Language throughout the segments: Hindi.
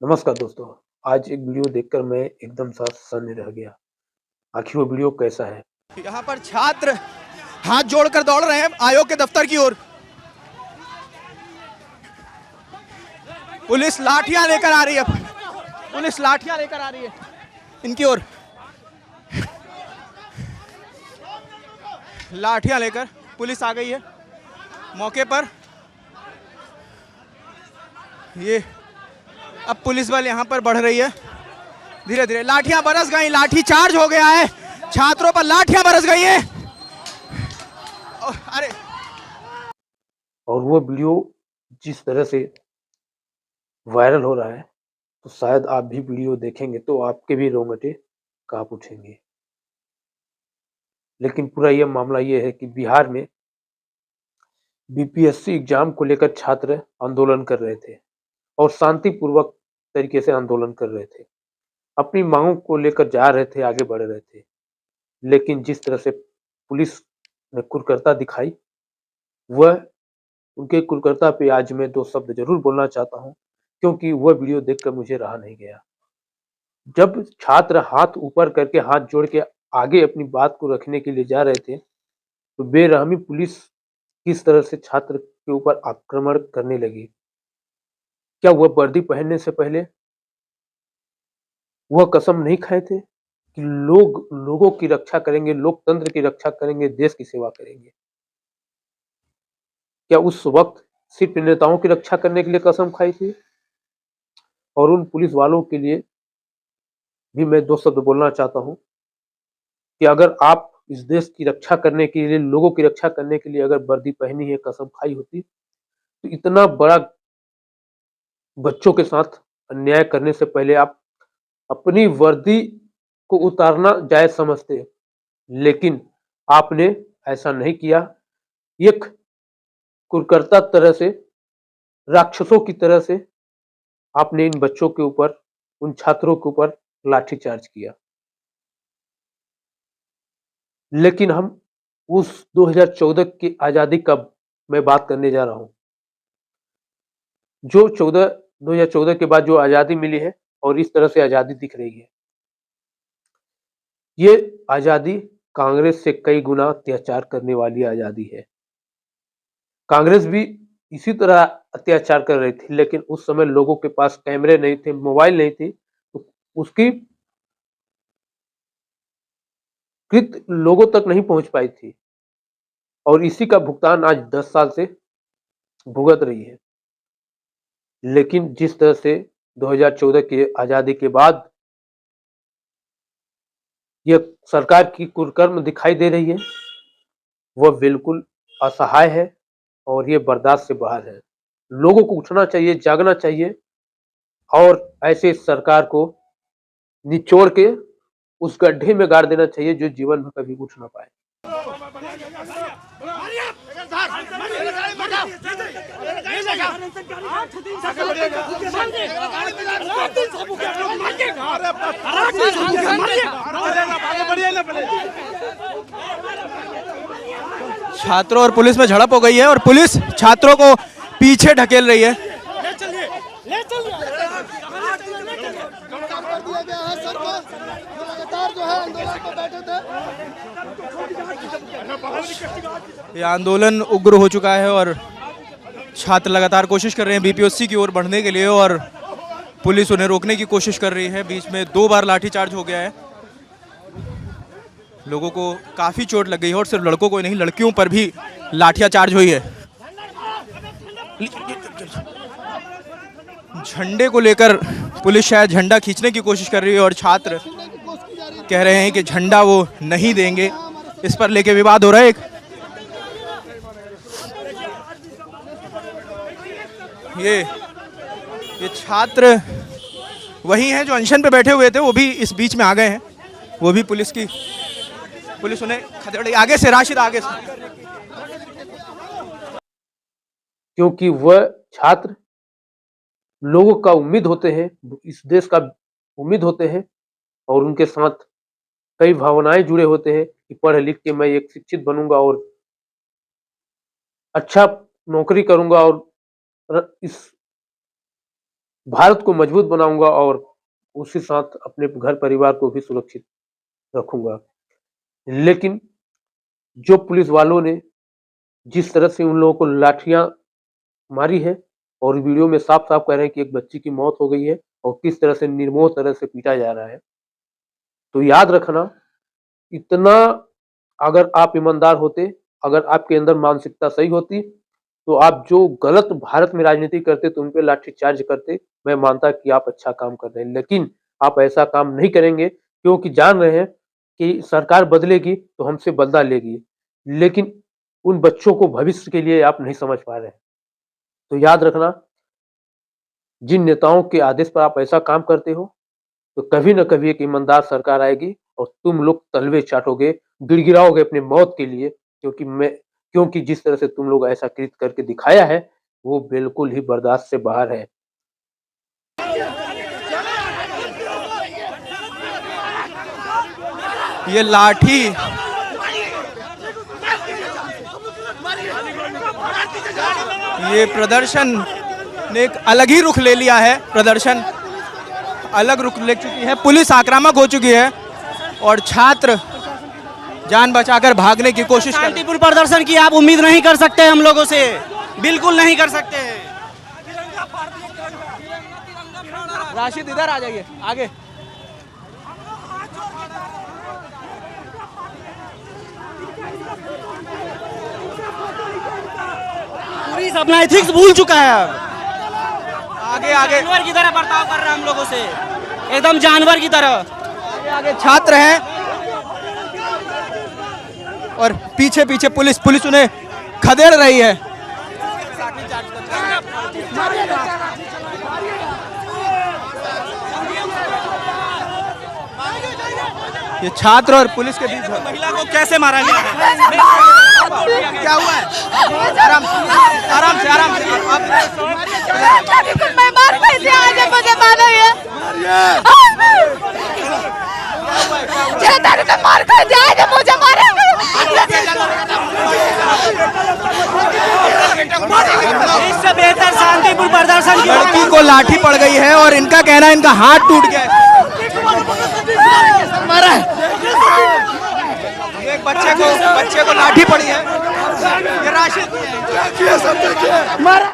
नमस्कार दोस्तों। आज एक वीडियो देखकर मैं एकदम सा सन्न रह गया। आखिर वो वीडियो कैसा है? यहाँ पर छात्र हाथ जोड़कर दौड़ रहे हैं आयोग के दफ्तर की ओर। पुलिस लाठियां लेकर आ रही है। पुलिस लाठियां लेकर आ रही है इनकी ओर। लाठियां लेकर पुलिस आ गई है मौके पर। ये अब पुलिस बल यहाँ पर बढ़ रही है धीरे धीरे। लाठियां बरस गई, लाठी चार्ज हो गया है, छात्रों पर लाठियां बरस गई हैं। अरे और वो वीडियो जिस तरह से वायरल हो रहा है, तो शायद आप भी वीडियो देखेंगे तो आपके भी रोंगटे काँप उठेंगे। लेकिन पूरा ये मामला ये है कि बिहार में बीपीएससी एग्जाम को लेकर छात्र आंदोलन कर रहे थे और शांतिपूर्वक तरीके से आंदोलन कर रहे थे। अपनी मांगों को लेकर जा रहे थे, आगे बढ़ रहे थे। लेकिन जिस तरह से पुलिस ने क्रूरता दिखाई, वह उनके कुलकर्ता पे आज मैं 2 शब्द ज़रूर बोलना चाहता हूँ, क्योंकि वह वीडियो देखकर मुझे रहा नहीं गया। जब छात्र हाथ ऊपर करके, हाथ जोड़ के आगे अपनी बात को रखने के लिए जा रहे थे, तो बेरहमी पुलिस किस तरह से छात्र के ऊपर आक्रमण करने लगी। क्या वह वर्दी पहनने से पहले वह कसम नहीं खाए थे कि लोगों की रक्षा करेंगे, लोकतंत्र की रक्षा करेंगे, देश की सेवा करेंगे? क्या उस वक़्त सिर्फ़ नेताओं की रक्षा करने के लिए कसम खाई थी? और उन पुलिस वालों के लिए भी मैं 2 शब्द बोलना चाहता हूँ कि अगर आप इस देश की रक्षा करने के लिए, लोगों की रक्षा करने के लिए अगर वर्दी पहनी है, कसम खाई होती, तो इतना बड़ा बच्चों के साथ अन्याय करने से पहले आप अपनी वर्दी को उतारना जायज़ समझते। लेकिन आपने ऐसा नहीं किया। एक कुकर्ता तरह से, राक्षसों की तरह से आपने इन बच्चों के ऊपर, उन छात्रों के ऊपर लाठीचार्ज किया। लेकिन हम उस 2014 की आज़ादी का मैं बात करने जा रहा हूँ। जो 2014 के बाद जो आज़ादी मिली है और इस तरह से आज़ादी दिख रही है। ये आज़ादी कांग्रेस से कई गुना अत्याचार करने वाली आज़ादी है। कांग्रेस भी इसी तरह अत्याचार कर रही थी, लेकिन उस समय लोगों के पास कैमरे नहीं थे, मोबाइल नहीं थी, तो उसकी कृत लोगों तक नहीं पहुँच पाई थी और इसी का भुगतान आज 10 साल से भुगत रही है। लेकिन जिस तरह से 2014 की आज़ादी के बाद ये सरकार की कुकर्म दिखाई दे रही है, वह बिल्कुल असहाय है और ये बर्दाश्त से बाहर है। लोगों को उठना चाहिए, जागना चाहिए और ऐसे सरकार को निचोड़ के उस गड्ढे में गाड़ देना चाहिए जो जीवन में कभी उठ ना पाए। छात्रों और पुलिस में झड़प हो गई है और पुलिस छात्रों को पीछे ढकेल रही है। ये आंदोलन उग्र हो चुका है और छात्र लगातार कोशिश कर रहे हैं बीपीएससी की ओर बढ़ने के लिए और पुलिस उन्हें रोकने की कोशिश कर रही है। बीच में 2 बार लाठीचार्ज हो गया है। लोगों को काफ़ी चोट लग गई है और सिर्फ लड़कों को नहीं, लड़कियों पर भी लाठियां चार्ज हुई है। झंडे को लेकर पुलिस शायद झंडा खींचने की कोशिश कर रही है और छात्र कह रहे हैं कि झंडा वो नहीं देंगे। इस पर लेके विवाद हो रहा है। ये छात्र वही हैं जो अनशन पे बैठे हुए थे, वो भी इस बीच में आ गए हैं। वो भी पुलिस उन्हें खदेड़ आगे से, राशिद आगे से, क्योंकि वह छात्र लोगों का उम्मीद होते हैं, इस देश का उम्मीद होते हैं और उनके साथ कई भावनाएं जुड़े होते हैं कि पढ़ लिख के मैं एक शिक्षित बनूंगा और अच्छा नौकरी करूंगा और इस भारत को मजबूत बनाऊंगा और उसी साथ अपने घर परिवार को भी सुरक्षित रखूंगा। लेकिन जो पुलिस वालों ने जिस तरह से उन लोगों को लाठियां मारी है और वीडियो में साफ साफ कह रहे हैं कि एक बच्ची की मौत हो गई है और किस तरह से निर्मोह तरह से पीटा जा रहा है, तो याद रखना, इतना अगर आप ईमानदार होते, अगर आपके अंदर मानसिकता सही होती, तो आप जो गलत भारत में राजनीति करते तो उन पे लाठीचार्ज करते। मैं मानता कि आप अच्छा काम कर रहे हैं, लेकिन आप ऐसा काम नहीं करेंगे क्योंकि जान रहे हैं कि सरकार बदलेगी तो हमसे बदला लेगी, लेकिन उन बच्चों को भविष्य के लिए आप नहीं समझ पा रहे हैं। तो याद रखना, जिन नेताओं के आदेश पर आप ऐसा काम करते हो, तो कभी न कभी एक ईमानदार सरकार आएगी और तुम लोग तलवे चाटोगे, गिड़गिड़ाओगे अपनी मौत के लिए, क्योंकि जिस तरह से तुम लोग ऐसा कृत्य करके दिखाया है, वो बिल्कुल ही बर्दाश्त से बाहर है। ये लाठी ये प्रदर्शन ने एक अलग ही रुख ले लिया है। प्रदर्शन अलग रुख ले चुकी है, पुलिस आक्रामक हो चुकी है और छात्र जान बचाकर भागने की कोशिश कर रहे हैं। शांतिपूर्ण प्रदर्शन की आप उम्मीद नहीं कर सकते हम लोगों से, बिल्कुल नहीं कर सकते। राशिद इधर आ जाइए आगे। पुलिस अपना एथिक्स भूल चुका है, अब आगे आगे जानवर की तरह बर्ताव कर रहा है हम लोगों से, एकदम जानवर की तरह। आगे आगे छात्र हैं और पीछे पीछे पुलिस उन्हें खदेड़ रही है। ये छात्र और पुलिस के बीच महिला को कैसे मारा गया है? क्या हुआ है? आराम से मैं मार पैसे आज मुझे मारा है तो मार कर दिया आज मुझे मारा। इससे बेहतर शांतिपूर्ण प्रदर्शन की लड़की को लाठी पड़ गई है और इनका कहना है इनका हाथ टूट गया है। एक बच्चे को लाठी पड़ी है। ये राशिद मारा।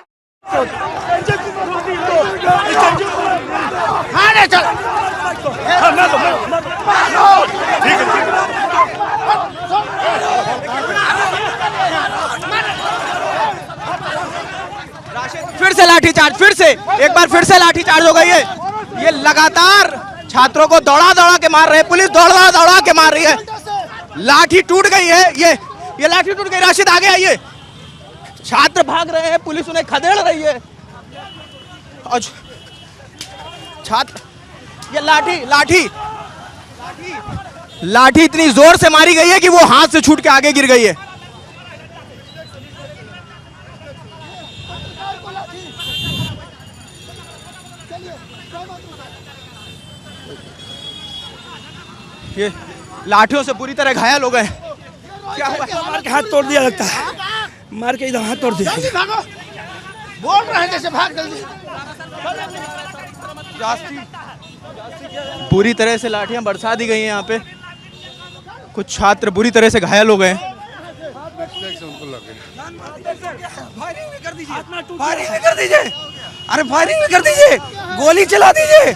फिर से लाठीचार्ज, एक बार फिर से लाठीचार्ज हो गई है। ये लगातार छात्रों को दौड़ा के मार रहे हैं, पुलिस दौड़ा के मार रही है। लाठी टूट गई है, ये लाठी टूट गई। राशिद आगे आइए। छात्र भाग रहे हैं, पुलिस उन्हें खदेड़ रही है और छात्र ये लाठी इतनी जोर से मारी गई है कि वो हाथ से छूट के आगे गिर गई है। ये लाठियों से पूरी तरह घायल हो गए। क्या हुआ? मार के हाथ तोड़ दिया लगता है, मार के इधर हाथ तोड़ दिया। बोल रहे हैं जैसे भाग जल्दी। पूरी तरह से लाठियां बरसा दी गई हैं यहाँ पे। कुछ छात्र बुरी तरह से घायल हो गए। फायरिंग भी कर दीजिए, अरे फायरिंग भी कर दीजिए, गोली चला दीजिए,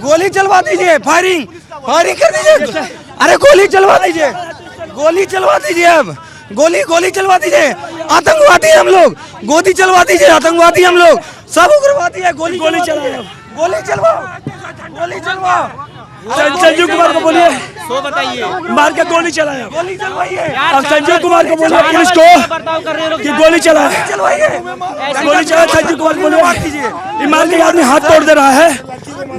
गोली चलवा दीजिए, फायरिंग कर दीजिए, अरे गोली चलवा दीजिए, अब गोली चलवा दीजिए। आतंकवादी हम लोग, गोली चलवा दीजिए, आतंकवादी हम लोग, सब उग्रवादी है। गोली चलवाओ। संजीव कुमार को बोलिए, सो बताइए, मार के गोली चलाया, गोली चलवाइए। अब संजीव कुमार को बोलिए पुलिस को कि गोली चलाए, गोली चला। संजीव कुमार को बोलिए, ईमान के आदमी हाथ तोड़ दे रहा है,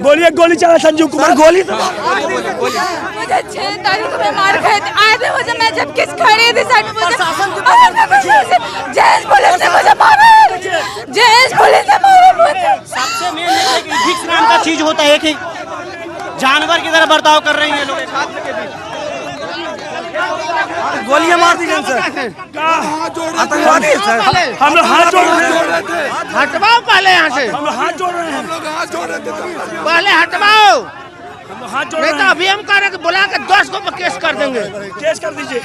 बोलिए गोली चला संजीव कुमार। गोली मुझे 6 तारीख में मार खाए थे, आज मुझे मैं जब किस खड़ी थी साइड में मुझे जैश पुलिस ने मुझे मारा, जैश पुलिस ने मारा मुझे। सबसे मेन है कि एथिक्स नाम का चीज होता है कि जानवर की तरह बर्ताव कर रही है लोग छात्र के बीच। गोलियां मार दी सर। आतंकवादी है सर। हम लोग हाथ जोड़ रहे हैं। हटवाओ पहले यहाँ से, हम लोग हाथ जोड़ रहे हैं। पहले हटवाओ, हम लोग हाथ जोड़ नहीं रहे तो हैं। अभी हम कह रहे हैं कि बुला के 10 को केस कर देंगे। केस कर दीजिए।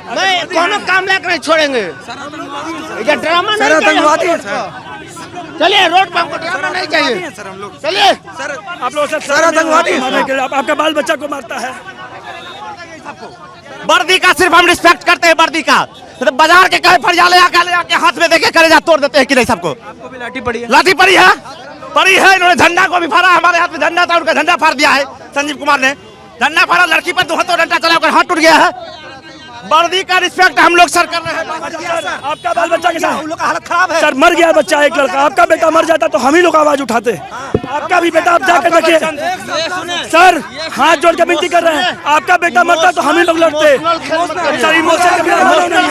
मैं कोनो काम लेकर नहीं छोड़ेंगे। ये ड्रामा सर नहीं आतंकवादी है चाहिए। सर। चलिए रोड पर हमको ड्रामा नहीं चाहिए। सर हम लोग चलिए आप लोग सब सर आतंकवादी है। मारने के लिए आपका बाल बच्चा को मारता है। वर्दी का सिर्फ हम रिस्पेक्ट करते हैं, वर्दी का। तो बाजार के कहे फरिया ले आके हाथ में देके कलेजा तोड़ देते हैं कि नहीं सबको। आपको भी लाठी पड़ी है। लाठी पड़ी है, इन्होंने झंडा को भी फाड़ा। हमारे हाथ में झंडा था, उनका झंडा फाड़ दिया है संजीव कुमार ने। झंडा फाड़ा, लड़की पर 2 डंडा चला, हाथ टूट गया है। वर्दी का रिस्पेक्ट हम लोग सर कर रहे हैं। आपका बाल बच्चा के साथ उन लोग का हालत खराब है। सर मर गया बच्चा, एक लड़का। आपका बेटा मर जाता तो हम ही लोग आवाज उठाते। आपका भी बेटा, आप जाकर देखिए सर, हाथ जोड़ के विनती कर रहे हैं। आपका बेटा मरता तो हम ही लोग लड़ते। सर इमोशन के बिना मरो नहीं,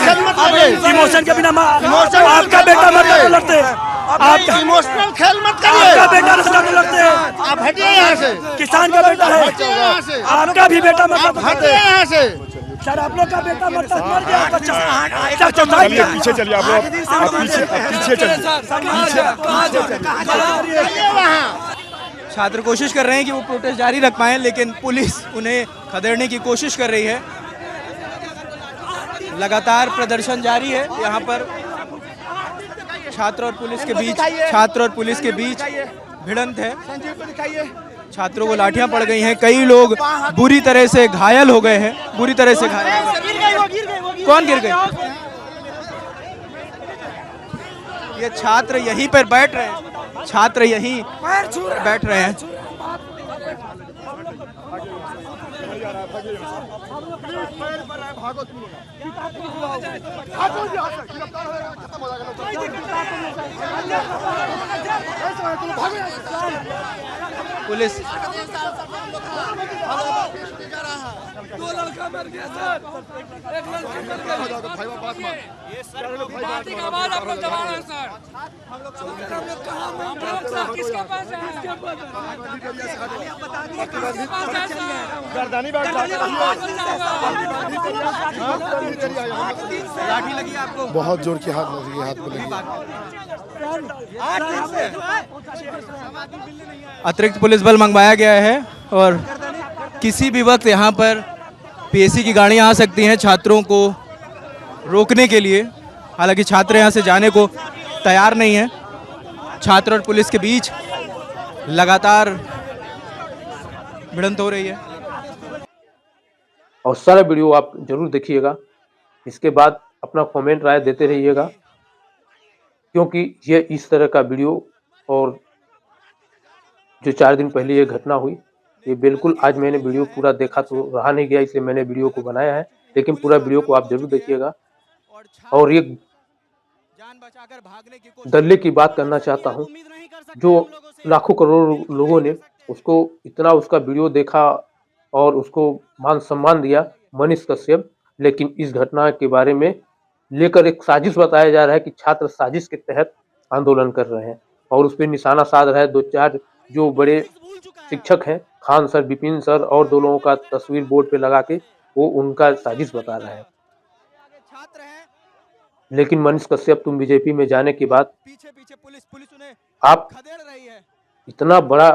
इमोशन के बिना आपका बेटा मरता तो लड़ते। आपका इमोशनल खेल मत आपका करिए। बेटा मरता तो लड़ते। आप हटिए यहाँ से, किसान का बेटा है, आपका भी बेटा मरता तो हटिए यहाँ से। सर आप लोग का बेटा मरता तो मर गया बच्चा। पीछे चलिए आप लोग, आप पीछे चलिए। छात्र कोशिश कर रहे हैं कि वो प्रोटेस्ट जारी रख पाएं, लेकिन पुलिस उन्हें खदेड़ने की कोशिश कर रही है। लगातार प्रदर्शन जारी है यहाँ पर। छात्र और पुलिस के बीच भिड़ंत है। छात्रों को लाठियां पड़ गई हैं, कई लोग बुरी तरह से घायल हो गए हैं, बुरी तरह से घायल। कौन गिर गए? ये छात्र यहीं पर बैठ रहे हैं, छात्र यहीं बैठ रहे हैं। पुलिस बहुत जोर की हाथ लगी, हाथ में लगी। अतिरिक्त पुलिस बल मंगवाया गया है और किसी भी वक्त यहाँ पर पीएसी की गाड़ियाँ आ सकती हैं छात्रों को रोकने के लिए। हालांकि छात्र यहाँ से जाने को तैयार नहीं है। छात्र और पुलिस के बीच लगातार भिड़ंत हो रही है। और सारा वीडियो आप जरूर देखिएगा, इसके बाद अपना कमेंट राय देते रहिएगा, क्योंकि ये इस तरह का वीडियो और जो 4 दिन पहले ये घटना हुई, ये बिल्कुल आज मैंने वीडियो पूरा देखा तो रहा नहीं गया, इसलिए मैंने वीडियो को बनाया है। लेकिन पूरा वीडियो को आप जरूर देखिएगा। और ये दल्ले की बात करना चाहता हूँ, जो लाखों करोड़ लोगों ने उसको इतना उसका वीडियो देखा और उसको मान सम्मान दिया, मनीष कश्यप, लेकिन इस घटना के बारे में लेकर एक साजिश बताया जा रहा है कि छात्र साजिश के तहत आंदोलन कर रहे हैं और उस पर निशाना साध रहा है। 2-4 जो बड़े शिक्षक हैं, खान सर, विपिन सर, और 2 लोगों का तस्वीर बोर्ड पे लगा के वो उनका साजिश बता रहा है। लेकिन मनीष कश्यप, तुम बीजेपी में जाने के बाद आप इतना बड़ा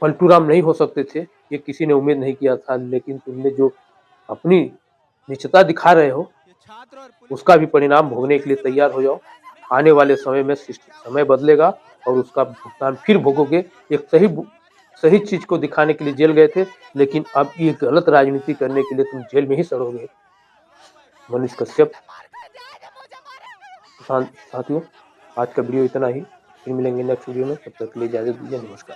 पलटूराम नहीं हो सकते थे, ये किसी ने उम्मीद नहीं किया था। लेकिन तुमने जो अपनी निचता दिखा रहे हो, उसका भी परिणाम भोगने के लिए तैयार हो जाओ। आने वाले समय में समय बदलेगा और उसका भुगतान फिर भोगोगे। एक सही चीज को दिखाने के लिए जेल गए थे, लेकिन अब ये गलत राजनीति करने के लिए तुम जेल में ही सड़ोगे। मनीष कश्यप। साथियों, आज का वीडियो इतना ही, फिर मिलेंगे नेक्स्ट वीडियो में। तब तक के लिए इजाजत दीजिए, नमस्कार।